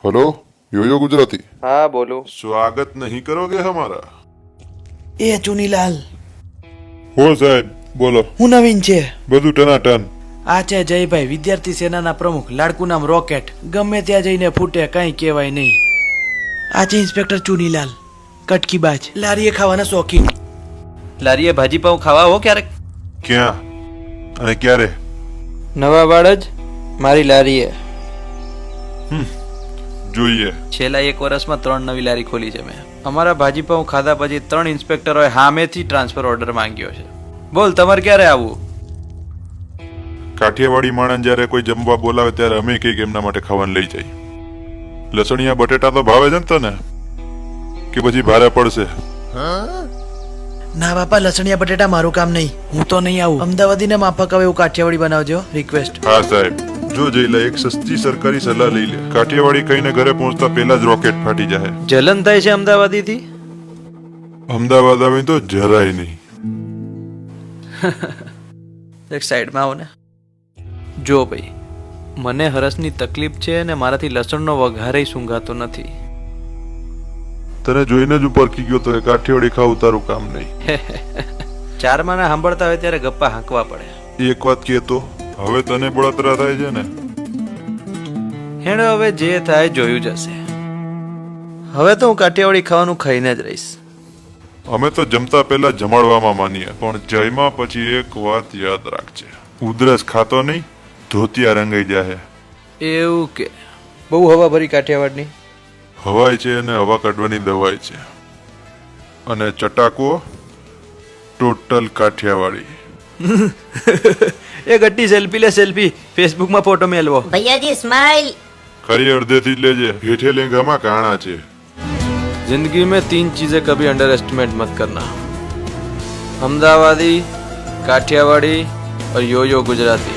Hello Yo Yo Gujarati. हाँ बोलो। स्वागत नहीं करोगे हमारा? એ ચુનીલાલ, हो साहेब बोलो। હું નવીન છે. બધું ટનાટન। આ છે જયભાઈ, વિદ્યાર્થી સેનાના પ્રમુખ. લાડકું નામ રોકેટ. ગમે ત્યાં જઈને ફૂટે, કઈ કહેવાય નહીં. આ છે ઇન્સ્પેક્ટર ચુનીલાલ, કટકીબાજ, લારીએ ખાવાના શોખીન. લારીએ ભાજી પાઉં ખાવા હો ક્યારેક? ક્યાં અને ક્યારે? નવા વાડ જ મારી લારીએ. જોઈએ। છેલ્લા 1 વર્ષમાં 3 નવી લારી ખોલી છે મેં. અમારા ભાજી પાઉં ખાધા પછી 3 ઇન્સ્પેક્ટરોએ સામેથી ટ્રાન્સફર ઓર્ડર માંગ્યો છે. બોલ તમારે ક્યારે આવવું? કાઠિયાવાડી માણસ જ્યારે કોઈ જમવા બોલાવે ત્યારે અમે કંઈક એમના માટે ખાવાનું લઈ જાય। લસણિયા બટેટા તો ભાવે છે ને તને, કે પછી ભારે પડશે? ના બાપા, લસણિયા બટેટા મારું કામ નહીં. હું તો નહીં આવું. અમદાવાદીને માફક આવે એવું કાઠિયાવાડી બનાવજો. રિક્વેસ્ટ. હા સાહેબ, જો જઈ લે, એક સસ્તી સરકારી સલાહ લઈ લે. કાઠિયાવાડી કહીને ઘરે પહોંચતા પહેલા જ રોકેટ ફાટી જાય। જલન થાય છે અમદાવાદીથી? અમદાવાદ આવે તો જરાય નહીં। એક સાઈડમાં આવો ને. જો ભાઈ, મને હરસની તકલીફ છે અને મારાથી લસણનો વઘારેય સૂંઘાતો નથી. તને જોઈને જ ઉપરકી ગયો તો એ કાઠિયાવાડી ખાવું તારું કામ નહીં। 4 માના સાંભળતા હોય ત્યારે ગપ્પા હાંકવા પડે. એક વાત કહેતો, હવે તને બળતરા થાય છે ને? હેડો, હવે જે થાય જોયું જશે. હવે તો હું કાઠિયાવાડી ખાવાનું ખાઈને જ રહીશ. અમે તો જમતા પહેલા જમાડવામાં માનીએ, પણ જયમાં પછી એક વાત યાદ રાખજે, ઉધરસ ખાતો નહીં, ધોતિયા રંગાઈ જાય। એવું કે? બહુ હવા ભરી કાઠિયાવાડની. હવાય છે અને હવા કાઢવાની દવાઈ છે, અને ચટાકો ટોટલ કાઠિયાવાડી। એ ગટ્ટી સેલ્ફી લે, સેલ્ફી. ફેસબુકમાં ફોટો મેલવો. भैया जी स्माइल। ખરી અડધેથી જ લેજે, હેઠે લેંગામાં કાણા છે। जिंदगी में 3 चीजें कभी अंडर एस्टिमेट मत करना: अहमदाबादी, काठियावाड़ी और यो यो गुजराती।